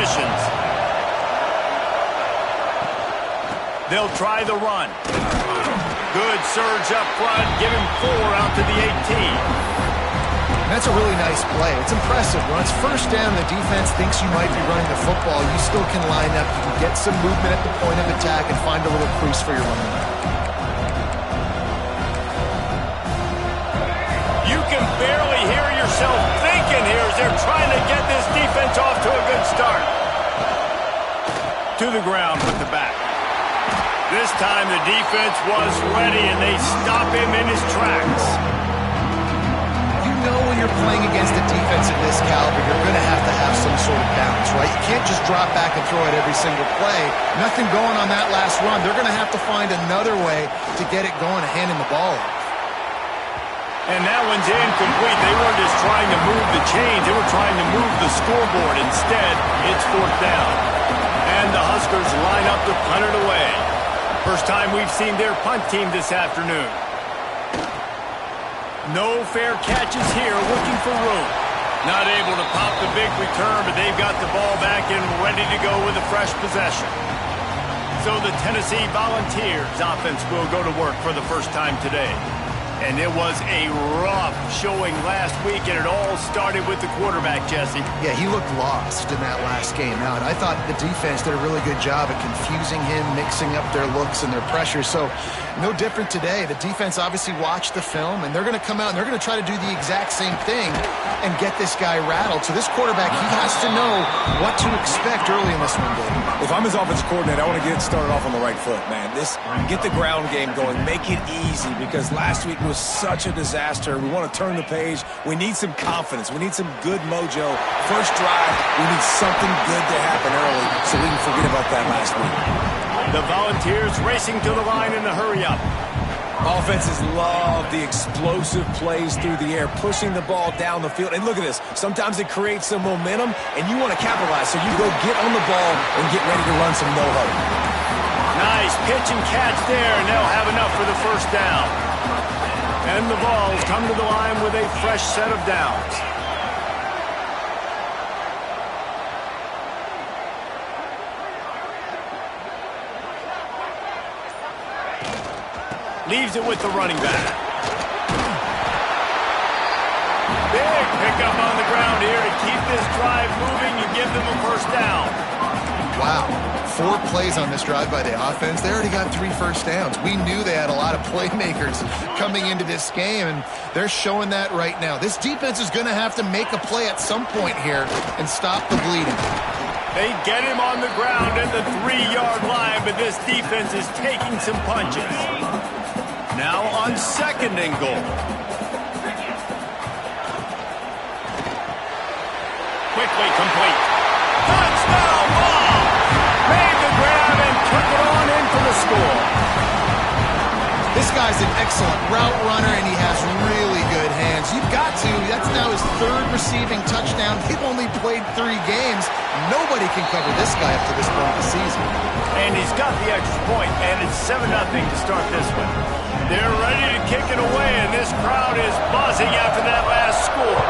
positions. They'll try the run. Good surge up front. Give him 4 out to the 18. That's a really nice play. It's impressive. When it's first down, the defense thinks you might be running the football. You still can line up. You can get some movement at the point of attack and find a little crease for your running back. You can barely hear yourself thinking here as they're trying to get this defense off to a good start. To the ground with the back. This time the defense was ready and they stop him in his tracks. You know when you're playing against a defense of this caliber, you're going to have some sort of balance, right? You can't just drop back and throw it every single play. Nothing going on that last run. They're going to have to find another way to get it going and handing the ball off. And that one's incomplete. They weren't just trying to move the chains. They were trying to move the scoreboard. Instead, it's 4th down. And the Huskers line up to punt it away. First time we've seen their punt team this afternoon. No fair catches here, looking for room. Not able to pop the big return, but they've got the ball back and ready to go with a fresh possession. So the Tennessee Volunteers offense will go to work for the first time today. And it was a rough showing last week, and it all started with the quarterback, Jesse. Yeah, he looked lost in that last game out. I thought the defense did a really good job at confusing him, mixing up their looks and their pressure. So no different today. The defense obviously watched the film, and they're going to come out and they're going to try to do the exact same thing and get this guy rattled. So this quarterback, he has to know what to expect early in this one, Dave. If I'm his offensive coordinator, I want to get it started off on the right foot, man. Get the ground game going. Make it easy, because last week was such a disaster. We want to turn the page. We need some confidence. We need some good mojo. First drive, we need something good to happen early so we can forget about that last week. The Volunteers racing to the line in a hurry-up. Offenses love the explosive plays through the air, pushing the ball down the field. And look at this. Sometimes it creates some momentum, and you want to capitalize. So you go get on the ball and get ready to run some no-huddle. Nice pitch and catch there, and they'll have enough for the first down. And the Vols come to the line with a fresh set of downs. Leaves it with the running back. Big pickup on the ground here to keep this drive moving. You give them a first down. Wow. 4 plays on this drive by the offense. They already got 3 first downs. We knew they had a lot of playmakers coming into this game, and they're showing that right now. This defense is going to have to make a play at some point here and stop the bleeding. They get him on the ground at the 3-yard line, but this defense is taking some punches. Now on 2nd and goal. Quickly complete. Touchdown ball! Made the grab and took it on in for the score. This guy's an excellent route runner, and he has really good hands. You've got to. That's now his 3rd receiving touchdown. He's only played 3 games. Nobody can cover this guy up to this point of the season. And he's got the extra point, and it's 7-0 to start this one. They're ready to kick it away, and this crowd is buzzing after that last score.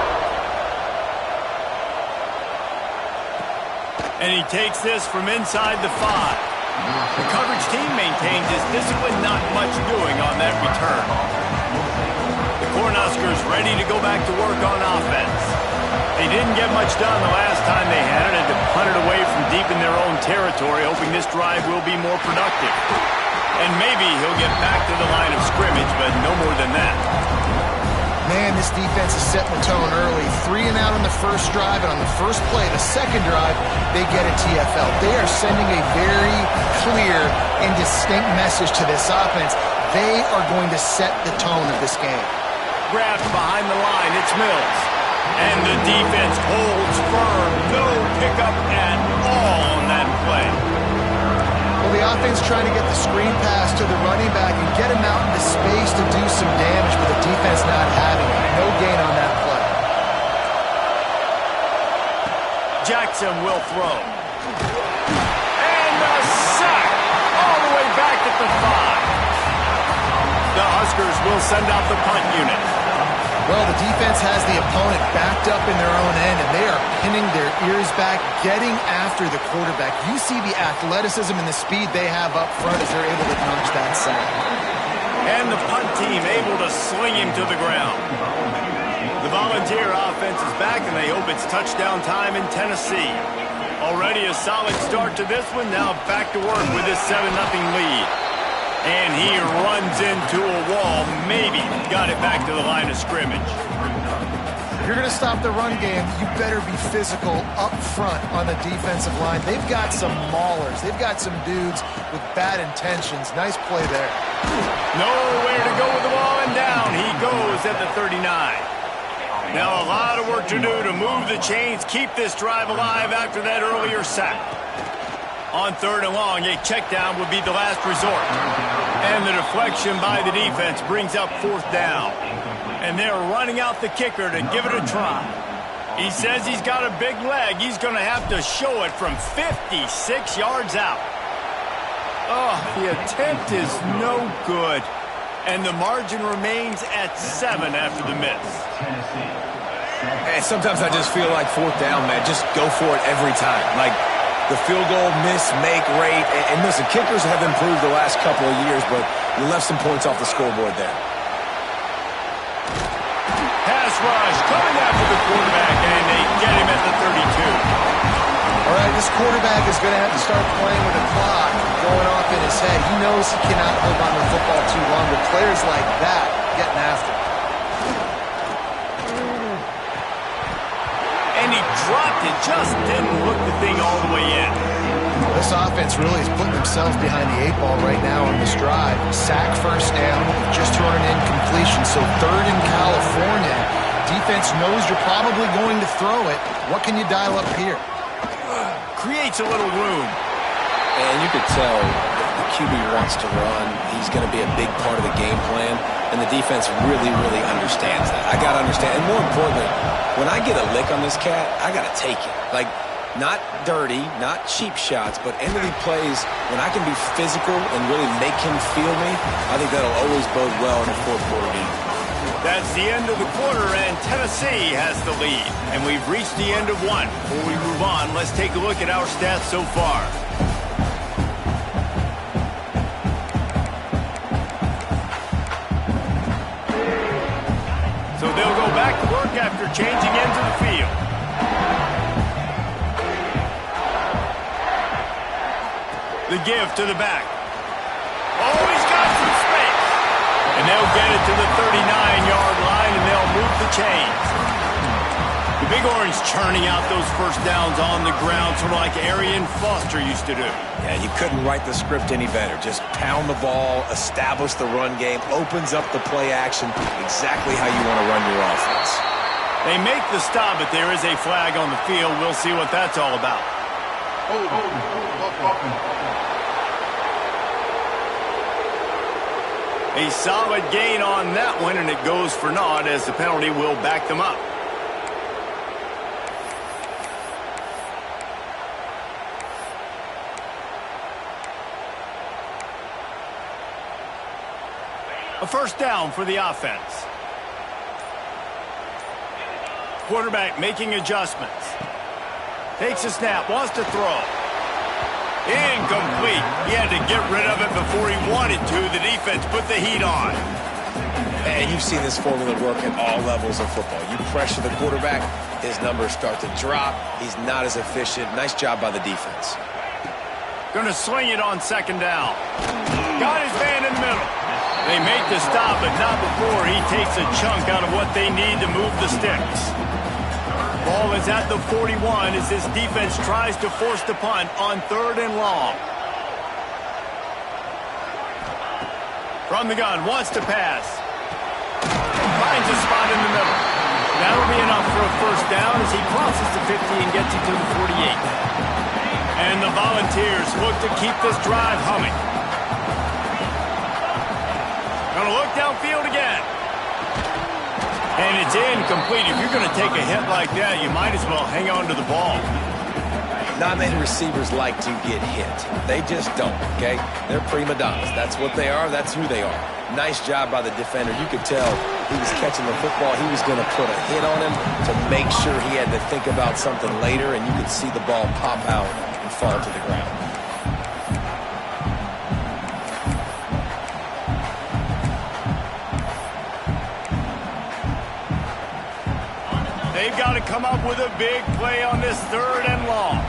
And he takes this from inside the 5. The coverage team maintains his discipline, not much doing on that return. The Cornhuskers ready to go back to work on offense. They didn't get much done the last time they had it, and to punt it away from deep in their own territory, hoping this drive will be more productive. And maybe he'll get back to the line of scrimmage, but no more than that. Man, this defense is setting the tone early. 3 and out on the first drive, and on the first play, the second drive, they get a TFL. They are sending a very clear and distinct message to this offense. They are going to set the tone of this game. Grabbed behind the line, it's Mills. And the defense holds firm. No pickup at all on that play. Well, the offense trying to get the screen pass to the running back and get him out into space to do some damage, but the defense not having it. No gain on that play. Jackson will throw. And a sack all the way back at the 5. The Huskers will send out the punt unit. Well, the defense has the opponent backed up in their own end, and they are pinning their ears back, getting after the quarterback. You see the athleticism and the speed they have up front as they're able to notch that sack. And the punt team able to sling him to the ground. The Volunteer offense is back, and they hope it's touchdown time in Tennessee. Already a solid start to this one. Now back to work with this 7-0 lead. And he runs into a wall. Maybe got it back to the line of scrimmage. If you're going to stop the run game, you better be physical up front on the defensive line. They've got some maulers. They've got some dudes with bad intentions. Nice play there. Nowhere to go with the ball, and down he goes at the 39. Now a lot of work to do to move the chains, keep this drive alive after that earlier sack. On 3rd and long, a check down would be the last resort. And the deflection by the defense brings up 4th down. And they're running out the kicker to give it a try. He says he's got a big leg. He's going to have to show it from 56 yards out. Oh, the attempt is no good. And the margin remains at 7 after the miss. And sometimes I just feel like 4th down, man. Just go for it every time. Like the field goal miss-make rate. And listen, kickers have improved the last couple of years, but you left some points off the scoreboard there. Pass rush coming after the quarterback, and they get him at the 32. All right, this quarterback is going to have to start playing with a clock going off in his head. He knows he cannot hold on to the football too long with players like that getting after him. And he dropped it, just didn't hook the thing all the way in. This offense really is putting themselves behind the 8 ball right now on this drive. Sack 1st down, just thrown an incompletion. So 3rd in California. Defense knows you're probably going to throw it. What can you dial up here? Creates a little room. And you could tell the QB wants to run. He's going to be a big part of the game plan. And the defense really, really understands that. I got to understand. And more importantly, when I get a lick on this cat, I got to take it. Like, not dirty, not cheap shots, but end of the plays, when I can be physical and really make him feel me, I think that'll always bode well in a 4th quarter game. That's the end of the quarter, and Tennessee has the lead. And we've reached the end of one. Before we move on, let's take a look at our stats so far. So they'll go back to work after changing into the field. The give to the back. Oh, he's got some space. And they'll get it to the 39-yard line, and they'll move the chains. The Big Orange churning out those 1st downs on the ground, sort of like Arian Foster used to do. Yeah, you couldn't write the script any better. Just pound the ball, establish the run game, opens up the play action, exactly how you want to run your offense. They make the stop, but there is a flag on the field. We'll see what that's all about. A solid gain on that one, and it goes for naught as the penalty will back them up. A 1st down for the offense. Quarterback making adjustments. Takes a snap, wants to throw. Incomplete. He had to get rid of it before he wanted to. The defense put the heat on. And you've seen this formula work at all levels of football. You pressure the quarterback, his numbers start to drop. He's not as efficient. Nice job by the defense. Going to swing it on 2nd down. Got his man in the middle. They make the stop, but not before he takes a chunk out of what they need to move the sticks. Ball is at the 41 as this defense tries to force the punt on 3rd and long. From the gun, wants to pass. Finds a spot in the middle. That'll be enough for a 1st down as he crosses the 50 and gets it to the 48. And the Volunteers look to keep this drive humming. Going to look downfield again. And it's incomplete. If you're going to take a hit like that, you might as well hang on to the ball. Not many receivers like to get hit. They just don't, okay? They're prima donnas. That's what they are. That's who they are. Nice job by the defender. You could tell he was catching the football, he was going to put a hit on him to make sure he had to think about something later, and you could see the ball pop out and fall to the ground. They've got to come up with a big play on this 3rd and long.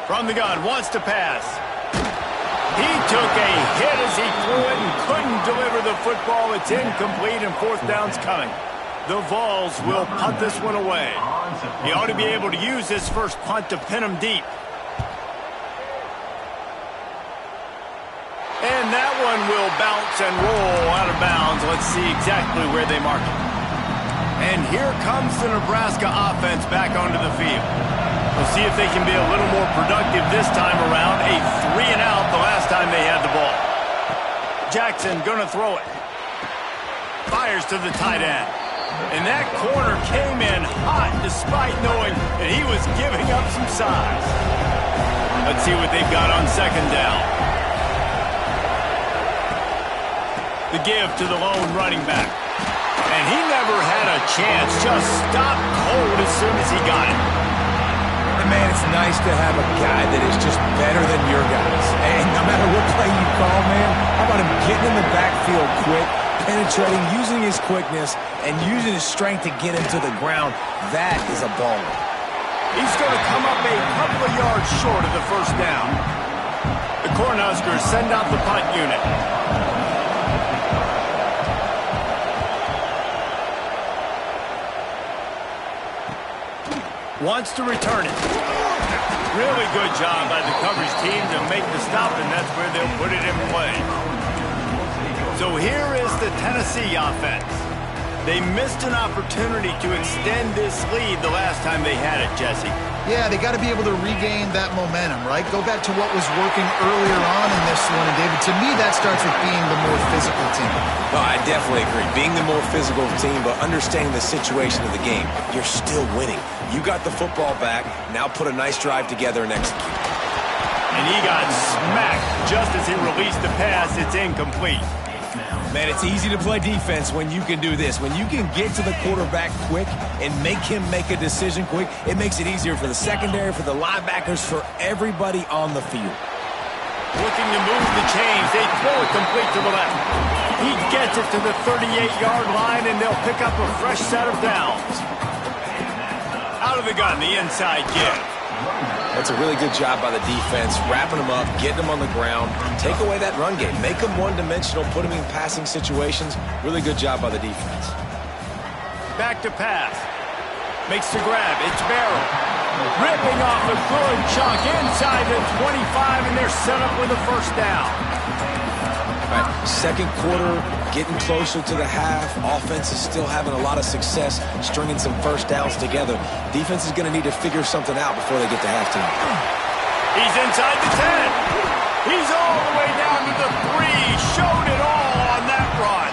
From the gun, wants to pass. He took a hit as he threw it and couldn't deliver the football. It's incomplete and 4th down's coming. The Vols will punt this one away. He ought to be able to use his first punt to pin him deep. And that one will bounce and roll out of bounds. Let's see exactly where they mark it. And here comes the Nebraska offense back onto the field. We'll see if they can be a little more productive this time around. A 3-and-out the last time they had the ball. Jackson gonna throw it. Fires to the tight end. And that corner came in hot despite knowing that he was giving up some size. Let's see what they've got on 2nd down. The give to the lone running back. And he never had a chance. Just stopped cold as soon as he got it. And man, it's nice to have a guy that is just better than your guys. And no matter what play you call, man, how about him getting in the backfield quick, penetrating, using his quickness, and using his strength to get him to the ground. That is a baller. He's going to come up a couple of yards short of the 1st down. The Cornhuskers send out the punt unit. Wants to return it. Really good job by the coverage team to make the stop, and that's where they'll put it in play. So here is the Tennessee offense. They missed an opportunity to extend this lead the last time they had it, Jesse. Yeah, they got to be able to regain that momentum, right? Go back to what was working earlier on in this one. And, David, to me, that starts with being the more physical team. No, I definitely agree. Being the more physical team, but understanding the situation of the game. You're still winning. You got the football back. Now put a nice drive together and execute. And he got smacked just as he released the pass. It's incomplete. Man, it's easy to play defense when you can do this. When you can get to the quarterback quick and make him make a decision quick, it makes it easier for the secondary, for the linebackers, for everybody on the field. Looking to move the chains. They throw it complete to the left. He gets it to the 38-yard line, and they'll pick up a fresh set of downs. Out of the gun, the inside give. That's a really good job by the defense, wrapping them up, getting them on the ground, take away that run game, make them one-dimensional, put them in passing situations. Really good job by the defense. Back to pass. Makes the grab. It's Barrow. Ripping off a good chunk inside the 25, and they're set up with a 1st down. All right, 2nd quarter, getting closer to the half. Offense is still having a lot of success stringing some 1st downs together. Defense is going to need to figure something out before they get to halftime. He's inside the 10. He's all the way down to the 3. Showed it all on that run.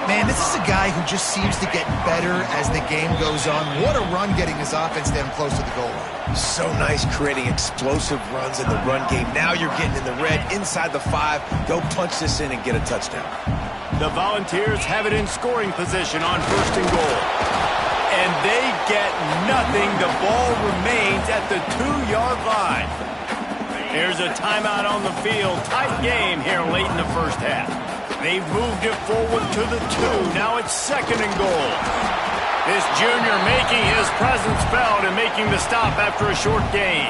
Man, this is a guy who just seems to get better as the game goes on. What a run getting his offense down close to the goal line. So nice creating explosive runs in the run game. Now you're getting in the red, inside the 5. Go punch this in and get a touchdown. The Volunteers have it in scoring position on 1st and goal. And they get nothing. The ball remains at the 2-yard line. Here's a timeout on the field. Tight game here late in the 1st half. They've moved it forward to the 2. Now it's 2nd and goal. This junior making his presence felt and making the stop after a short gain.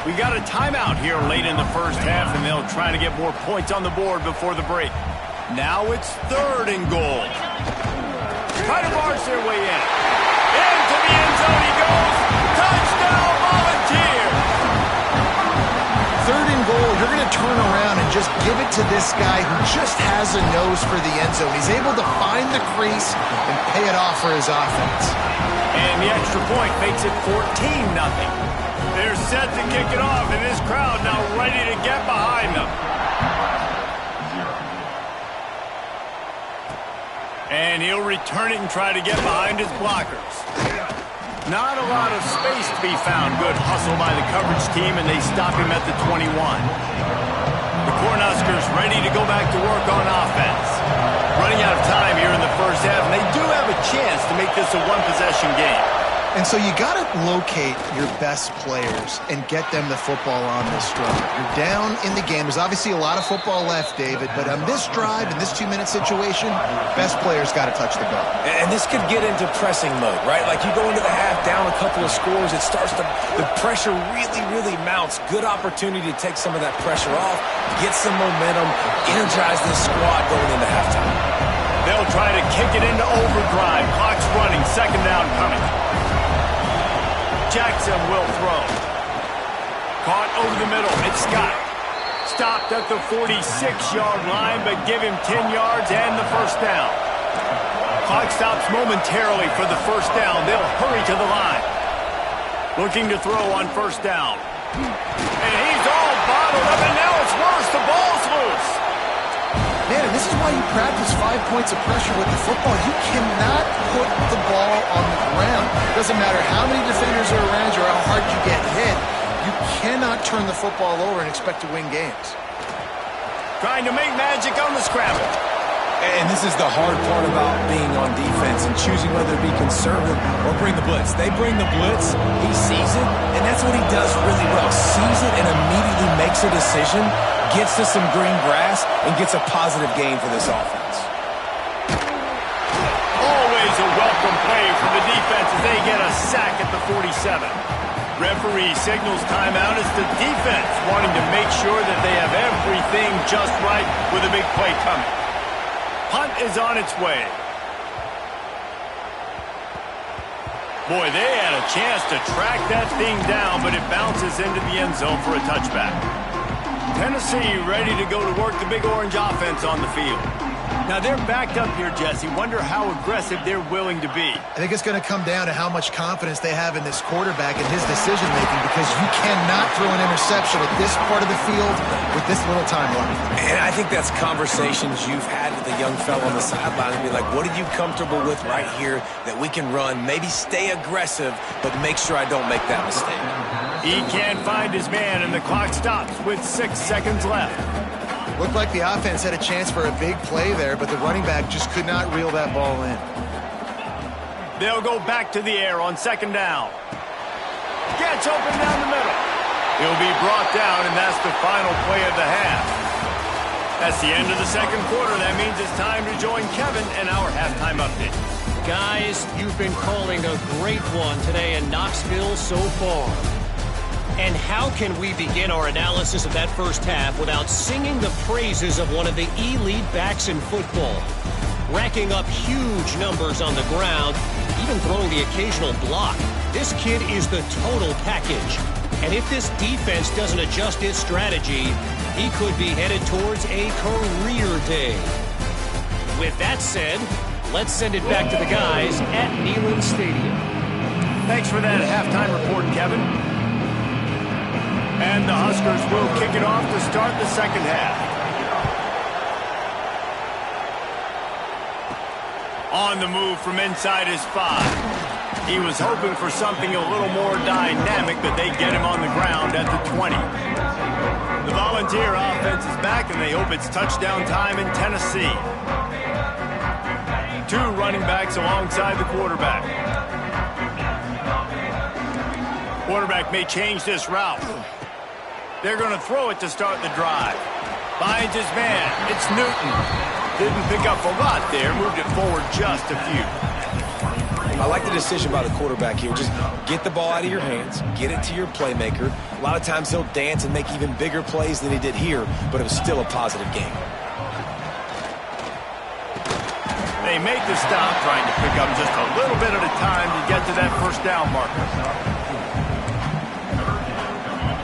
We got a timeout here late in the 1st half, and they'll try to get more points on the board before the break. Now it's 3rd and goal. Try to barge their way in. Into the end zone he goes. Touchdown, Volunteers! 3rd and goal, you're going to turn around and just give it to this guy who just has a nose for the end zone. He's able to find the crease and pay it off for his offense. And the extra point makes it 14-0. They're set to kick it off, and this crowd now ready to get behind them. And he'll return it and try to get behind his blockers. Not a lot of space to be found. Good hustle by the coverage team, and they stop him at the 21. The Cornhuskers ready to go back to work on offense. Running out of time here in the first half, and they do have a chance to make this a one-possession game. And so you got to locate your best players and get them the football on this drive. You're down in the game. There's obviously a lot of football left, David, but on this drive, in this 2-minute situation, best players got to touch the ball. And this could get into pressing mode, right? Like you go into the half down a couple of scores, it starts to, the pressure really mounts. Good opportunity to take some of that pressure off, get some momentum, energize this squad going into halftime. They'll try to kick it into overdrive. Clock's running, second down coming. Jackson will throw. Caught over the middle. It's Scott. Stopped at the 46-yard line, but give him 10 yards and the first down. Clock stops momentarily for the first down. They'll hurry to the line. Looking to throw on first down. And he's all bottled up, and now it's worse. The ball's loose. Man, and this is why you practice 5 points of pressure with the football. You cannot put the ball on the ground. Doesn't matter how many defenders are around you or how hard you get hit. You cannot turn the football over and expect to win games. Trying to make magic on the scramble. And this is the hard part about being on defense and choosing whether to be conservative or bring the blitz. They bring the blitz, he sees it, and that's what he does really well. Sees it and immediately makes a decision, gets to some green grass, and gets a positive gain for this offense. Always a welcome play from the defense as they get a sack at the 47. Referee signals timeout as the defense wanting to make sure that they have everything just right with a big play coming. Punt is on its way. Boy, they had a chance to track that thing down, but it bounces into the end zone for a touchback. Tennessee ready to go to work the Big Orange offense on the field. Now they're backed up here, Jesse. Wonder how aggressive they're willing to be. I think it's going to come down to how much confidence they have in this quarterback and his decision-making, because you cannot throw an interception at this part of the field with this little time left. And I think that's conversations you've had with the young fellow on the sideline and be like, what are you comfortable with right here that we can run? Maybe stay aggressive, but make sure I don't make that mistake. He can't find his man, and the clock stops with 6 seconds left. Looked like the offense had a chance for a big play there, but the running back just could not reel that ball in. They'll go back to the air on second down. Gets open down the middle. He'll be brought down, and that's the final play of the half. That's the end of the second quarter. That means it's time to join Kevin in our halftime update. Guys, you've been calling a great one today in Knoxville so far. And how can we begin our analysis of that first half without singing the praises of one of the elite backs in football? Racking up huge numbers on the ground, even throwing the occasional block. This kid is the total package. And if this defense doesn't adjust its strategy, he could be headed towards a career day. With that said, let's send it back to the guys at Neyland Stadium. Thanks for that halftime report, Kevin. And the Huskers will kick it off to start the second half. On the move from inside his 5. He was hoping for something a little more dynamic, but they get him on the ground at the 20. The Volunteer offense is back, and they hope it's touchdown time in Tennessee. 2 running backs alongside the quarterback. Quarterback may change this route. They're going to throw it to start the drive. Finds his man. It's Newton. Didn't pick up a lot there. Moved it forward just a few. I like the decision by the quarterback here. Just get the ball out of your hands. Get it to your playmaker. A lot of times he'll dance and make even bigger plays than he did here, but it was still a positive game. They make the stop, trying to pick up just a little bit at a time to get to that first down marker.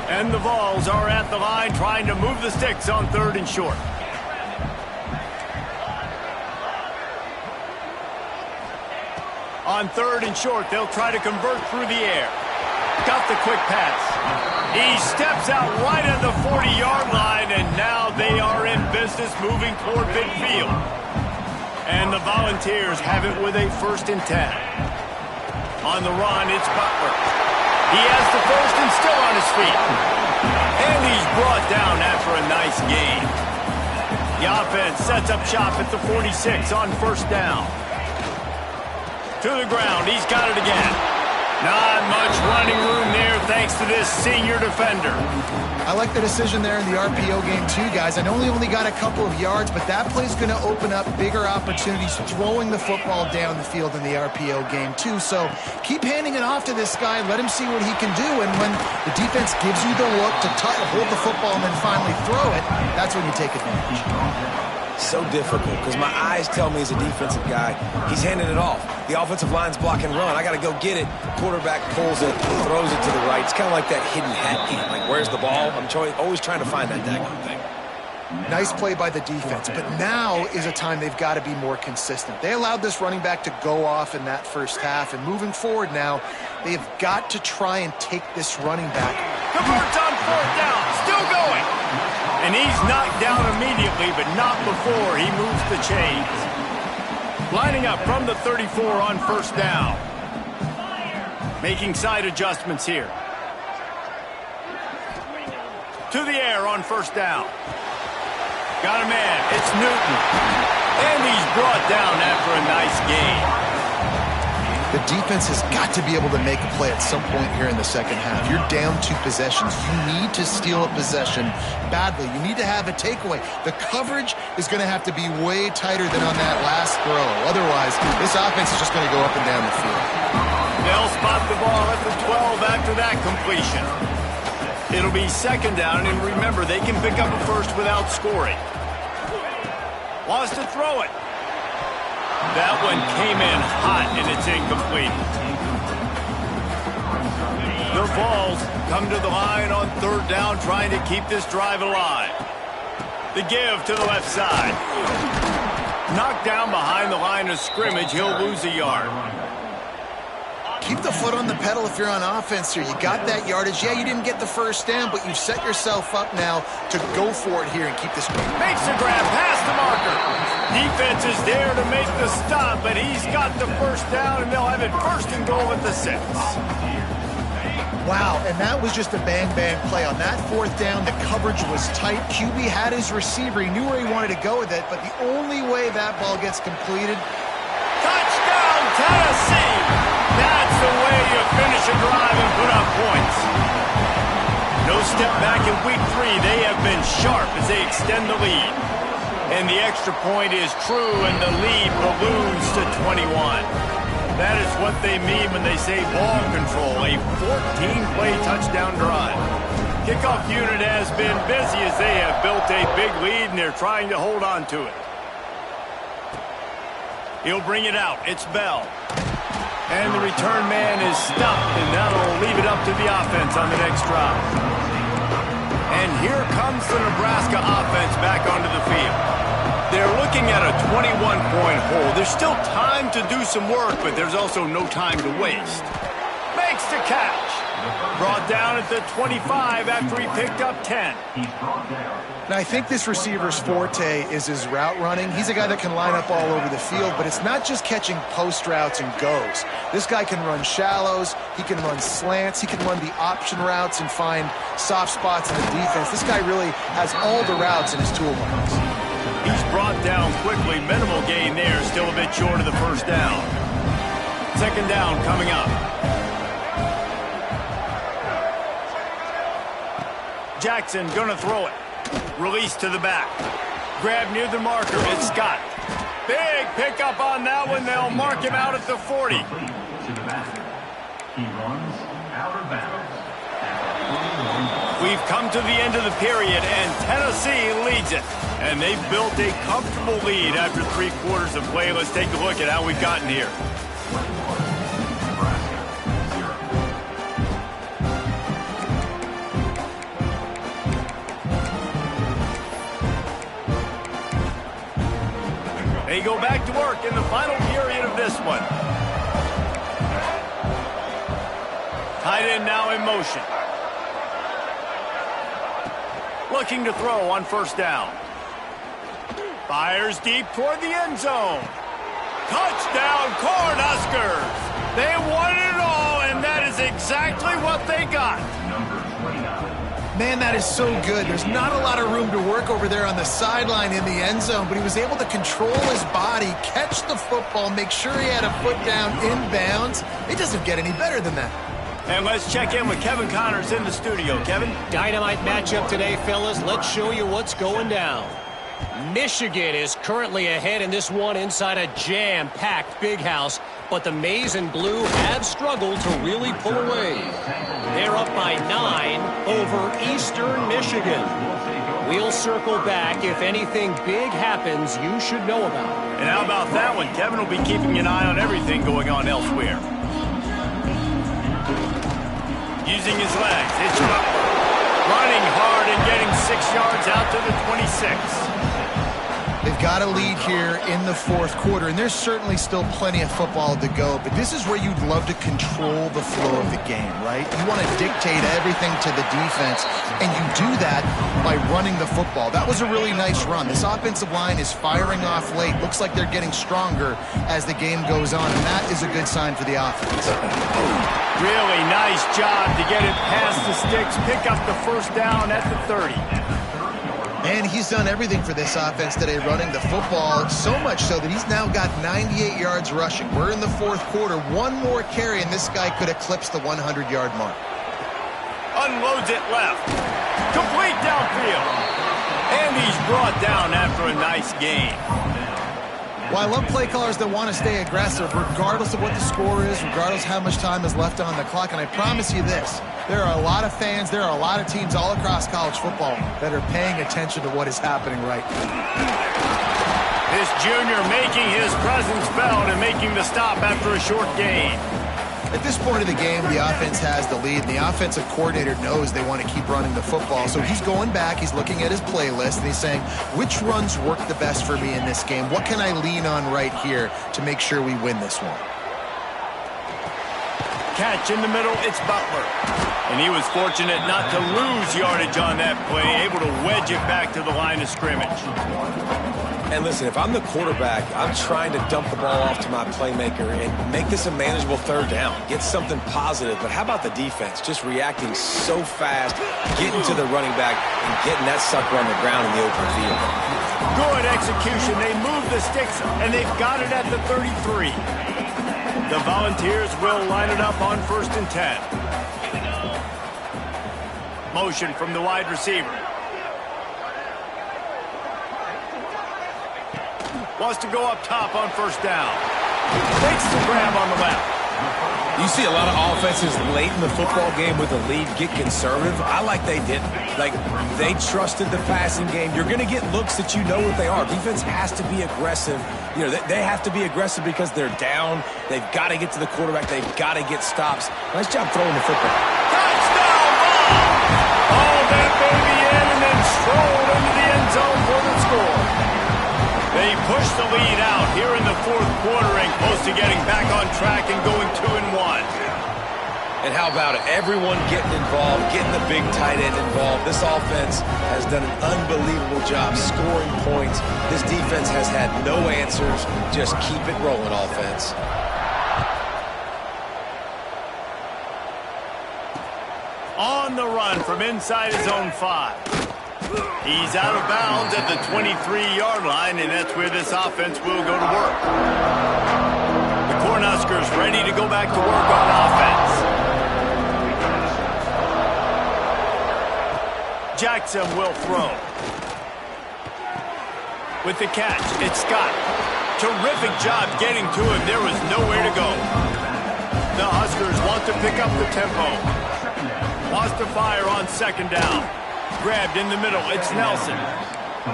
And the Vols are at the line trying to move the sticks on 3rd and short. On 3rd and short, they'll try to convert through the air. Got the quick pass. He steps out right at the 40-yard line, and now they are in business moving toward midfield. And the Volunteers have it with a 1st and 10. On the run, it's Butler. He has the first and still on his feet. And he's brought down after a nice gain. The offense sets up shop at the 46 on first down. To the ground, he's got it again. Not much running room there thanks to this senior defender. I like the decision there in the RPO game too, guys. I know he only got a couple of yards, but that play's going to open up bigger opportunities throwing the football down the field in the RPO game too. So keep handing it off to this guy. Let him see what he can do. And when the defense gives you the look to hold the football and then finally throw it, that's when you take advantage. So difficult because my eyes tell me he's a defensive guy. He's handing it off. The offensive line's block and run. I got to go get it. Quarterback pulls it, throws it to the right. It's kind of like that hidden hat game. Like, where's the ball? I'm always trying to find that daggone thing. Nice play by the defense, but now is a time they've got to be more consistent. They allowed this running back to go off in that first half, and moving forward now, they've got to try and take this running back. Converts on fourth down, still going. And he's knocked down immediately, but not before he moves the chains. Lining up from the 34 on first down. Making side adjustments here. To the air on first down. Got a man, it's Newton. And he's brought down after a nice gain. The defense has got to be able to make a play at some point here in the second half. You're down 2 possessions. You need to steal a possession badly. You need to have a takeaway. The coverage is going to have to be way tighter than on that last throw. Otherwise, this offense is just going to go up and down the field. They'll spot the ball at the 12 after that completion. It'll be second down, and remember, they can pick up a first without scoring. Wants to throw it. That one came in hot, and it's incomplete. The Vols come to the line on third down, trying to keep this drive alive. The give to the left side. Knocked down behind the line of scrimmage. He'll lose a yard. Keep the foot on the pedal if you're on offense here. You got that yardage. Yeah, you didn't get the first down, but you've set yourself up now to go for it here and keep this going. Makes the grab past the marker. Defense is there to make the stop, but he's got the first down, and they'll have it first and goal at the 6. Wow, and that was just a bang-bang play. On that fourth down, the coverage was tight. QB had his receiver. He knew where he wanted to go with it, but the only way that ball gets completed... Touchdown, Tennessee! That's the way you finish a drive and put up points. No step back in week 3. They have been sharp as they extend the lead. And the extra point is true, and the lead balloons to 21. That is what they mean when they say ball control, a 14-play touchdown drive. Kickoff unit has been busy as they have built a big lead, and they're trying to hold on to it. He'll bring it out. It's Bell. And the return man is stumped, and that'll leave it up to the offense on the next drive. And here comes the Nebraska offense back onto the field. They're looking at a 21-point hole. There's still time to do some work, but there's also no time to waste. Makes the catch. Brought down at the 25 after he picked up 10. Now, I think this receiver's forte is his route running. He's a guy that can line up all over the field, but it's not just catching post routes and goes. This guy can run shallows, he can run slants, he can run the option routes and find soft spots in the defense. This guy really has all the routes in his toolbox. He's brought down quickly. Minimal gain there, still a bit short of the first down. Second down coming up. Jackson gonna throw it. Release to the back. Grab near the marker. It's Scott. Big pickup on that one. They'll mark him out at the 40. He runs out of bounds. We've come to the end of the period, and Tennessee leads it. And they've built a comfortable lead after 3 quarters of play. Let's take a look at how we've gotten here. They go back to work in the final period of this one. Tight end now in motion. Looking to throw on first down. Fires deep toward the end zone. Touchdown, Cornhuskers! They wanted it all, and that is exactly what they got. Number 29. Man, that is so good. There's not a lot of room to work over there on the sideline in the end zone, but he was able to control his body, catch the football, make sure he had a foot down inbounds. It doesn't get any better than that. And let's check in with Kevin Connors in the studio. Kevin? Dynamite matchup today, fellas. Let's show you what's going down. Michigan is currently ahead in this one inside a jam-packed Big House, but the Maize and Blue have struggled to really pull away. They're up by 9 over Eastern Michigan. We'll circle back if anything big happens you should know about. And how about that one? Kevin will be keeping an eye on everything going on elsewhere. Using his legs, it's running hard and getting 6 yards out to the 26. They've got a lead here in the fourth quarter, and there's certainly still plenty of football to go, but this is where you'd love to control the flow of the game, right? You want to dictate everything to the defense, and you do that by running the football. That was a really nice run. This offensive line is firing off late. Looks like they're getting stronger as the game goes on, and that is a good sign for the offense. Really nice job to get it past the sticks, pick up the first down at the 30. And he's done everything for this offense today, running the football, so much so that he's now got 98 yards rushing. We're in the fourth quarter. One more carry, and this guy could eclipse the 100-yard mark. Unloads it left. Complete downfield. And he's brought down after a nice game. Well, I love play callers that want to stay aggressive, regardless of what the score is, regardless how much time is left on the clock. And I promise you this, there are a lot of fans, there are a lot of teams all across college football that are paying attention to what is happening right now. This junior making his presence felt and making the stop after a short gain. At this point of the game, the offense has the lead, and the offensive coordinator knows they want to keep running the football. So he's going back, he's looking at his playlist, and he's saying, which runs work the best for me in this game? What can I lean on right here to make sure we win this one? Catch in the middle, it's Butler. And he was fortunate not to lose yardage on that play, able to wedge it back to the line of scrimmage. And listen, if I'm the quarterback, I'm trying to dump the ball off to my playmaker and make this a manageable third down, get something positive. But how about the defense? Just reacting so fast, getting to the running back and getting that sucker on the ground in the open field. Good execution. They move the sticks, and they've got it at the 33. The Volunteers will line it up on 1st and 10. Motion from the wide receiver. Wants to go up top on 1st down. Takes the grab on the left. You see a lot of offenses late in the football game with a lead get conservative. I like they didn't. Like, they trusted the passing game. You're going to get looks that you know what they are. Defense has to be aggressive. You know, they have to be aggressive because they're down. They've got to get to the quarterback. They've got to get stops. Nice job throwing the football. Touchdown ball! Hauled that baby in and then strolled into the end zone for the score. They push the lead out here in the fourth quarter and close to getting back on track and going 2-1. And how about it? Everyone getting involved, getting the big tight end involved. This offense has done an unbelievable job scoring points. This defense has had no answers. Just keep it rolling, offense. On the run from inside his own 5. He's out of bounds at the 23-yard line, and that's where this offense will go to work. The Cornhuskers ready to go back to work on offense. Jackson will throw. With the catch, it's Scott. Terrific job getting to him. There was nowhere to go. The Huskers want to pick up the tempo. Wants to fire on 2nd down. Grabbed in the middle, it's Nelson.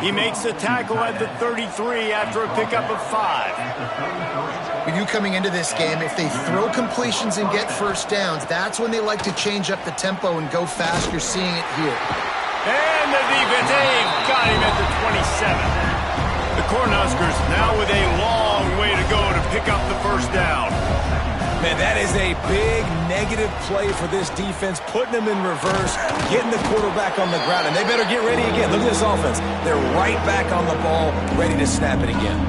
He makes the tackle at the 33 after a pickup of 5. When you coming into this game, if they throw completions and get 1st downs, that's when they like to change up the tempo and go fast. You're seeing it here. And the defense, they've got him at the 27. The Cornhuskers now with a long way to go to pick up the 1st down. Man, that is a big negative play for this defense, putting them in reverse, getting the quarterback on the ground, and they better get ready again. Look at this offense. They're right back on the ball, ready to snap it again.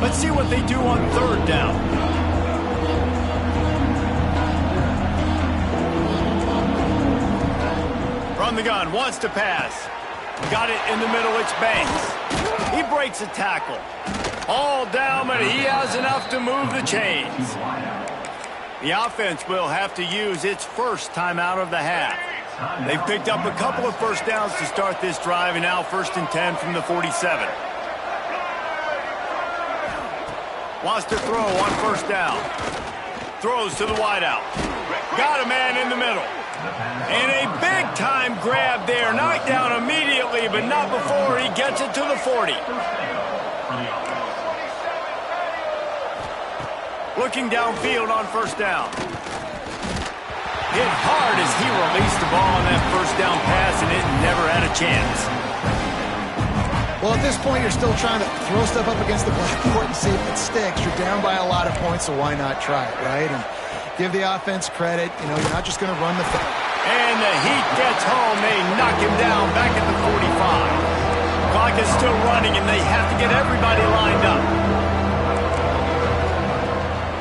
Let's see what they do on third down. From the gun, wants to pass. Got it in the middle, it's Banks. He breaks a tackle. All down, but he has enough to move the chains. The offense will have to use its first timeout of the half. They've picked up a couple of first downs to start this drive, and now 1st and 10 from the 47. Wants to throw on first down. Throws to the wideout. Got a man in the middle. And a big-time grab there. Knocked down immediately, but not before he gets it to the 40. Looking downfield on first down. Hit hard as he released the ball on that first down pass, and it never had a chance. Well, at this point, you're still trying to throw stuff up against the blackboard and see if it sticks. You're down by a lot of points, so why not try it, right? And give the offense credit. You know, you're not just going to run the thing. And the heat gets home. They knock him down back at the 45. Clock is still running, and they have to get everybody lined up.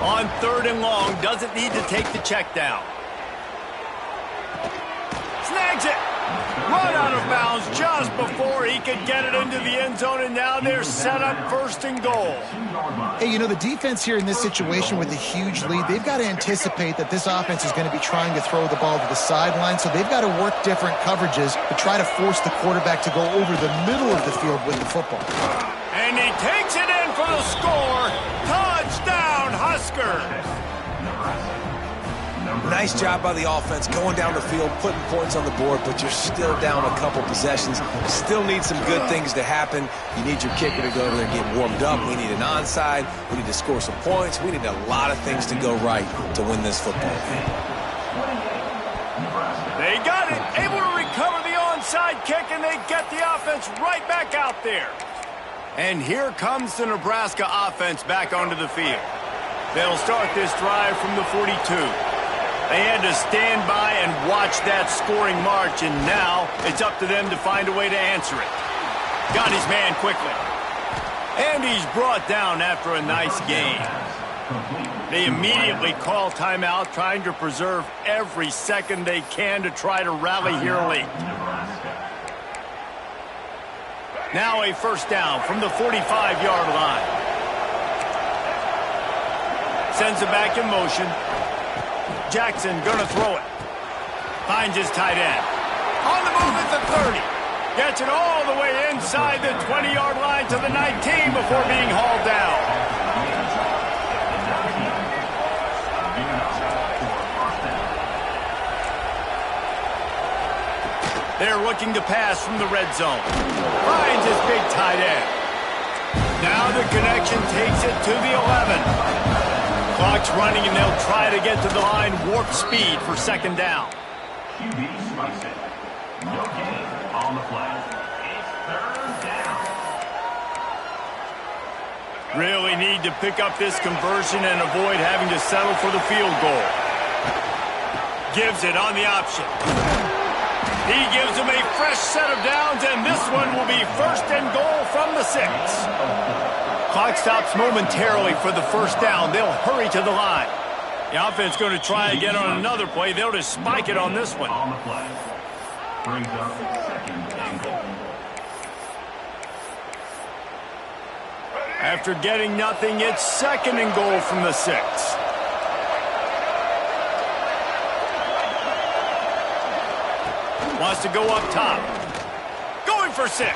On third and long, doesn't need to take the check down. Snags it. Run out of bounds just before he could get it into the end zone, and now they're set up 1st and goal. Hey, you know, the defense here in this situation with a huge lead, they've got to anticipate that this offense is going to be trying to throw the ball to the sideline, so they've got to work different coverages to try to force the quarterback to go over the middle of the field with the football. And he takes it in for the score. Touchdown, Huskers. Nice job by the offense going down the field, putting points on the board, but you're still down a couple possessions. Still need some good things to happen. You need your kicker to go over there and get warmed up. We need an onside. We need to score some points. We need a lot of things to go right to win this football game. They got it. Able to recover the onside kick, and they get the offense right back out there. And here comes the Nebraska offense back onto the field. They'll start this drive from the 42. They had to stand by and watch that scoring march, and now it's up to them to find a way to answer it. Got his man quickly. And he's brought down after a nice gain. They immediately call timeout, trying to preserve every second they can to try to rally here late. Now a first down from the 45-yard line. Sends it back in motion. Jackson gonna throw it. Finds his tight end. On the move at the 30. Gets it all the way inside the 20-yard line to the 19 before being hauled down. They're looking to pass from the red zone. Finds his big tight end. Now the connection takes it to the 11. Clock's running, and they'll try to get to the line warp speed for second down. QB strikes it. No gain on the play. It's 3rd down. Really need to pick up this conversion and avoid having to settle for the field goal. Gives it on the option. He gives them a fresh set of downs, and this one will be 1st and goal from the 6. Clock stops momentarily for the first down. They'll hurry to the line. The offense going to try again on another play. They'll just spike it on this one. On the play. Brings up 2nd and goal. After getting nothing, it's 2nd and goal from the 6. Wants to go up top. Going for 6.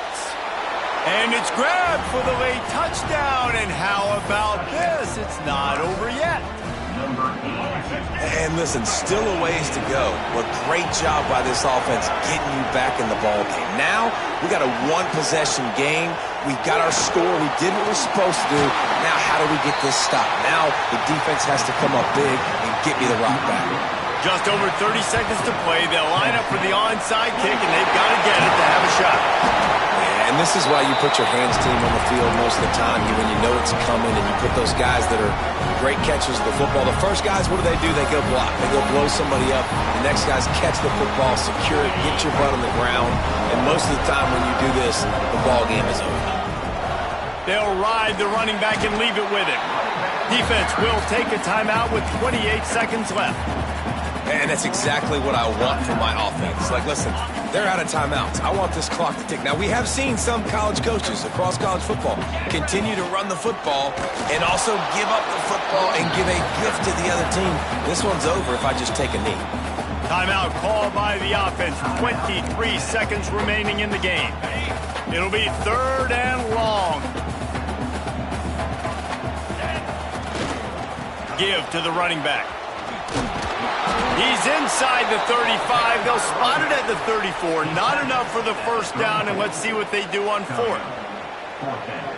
And it's grabbed for the late touchdown. And how about this? It's not over yet. And listen, still a ways to go. But great job by this offense getting you back in the ball game. Now, we got a one-possession game. We got our score. We did what we're supposed to do. Now, how do we get this stopped? Now, the defense has to come up big and get me the rock back. Just over 30 seconds to play. They'll line up for the onside kick, and they've got to get it to have a shot. And this is why you put your hands team on the field most of the time when you know it's coming, and you put those guys that are great catchers of the football. The first guys, what do? They go block. They go blow somebody up. The next guys catch the football, secure it, get your butt on the ground. And most of the time when you do this, the ball game is over. They'll ride the running back and leave it with him. Defense will take a timeout with 28 seconds left. And that's exactly what I want from my offense. Like, listen, they're out of timeouts. I want this clock to tick. Now, we have seen some college coaches across college football continue to run the football and also give up the football and give a gift to the other team. This one's over if I just take a knee. Timeout called by the offense. 23 seconds remaining in the game. It'll be 3rd and long. Give to the running back. He's inside the 35. They'll spot it at the 34. Not enough for the first down, and let's see what they do on 4th.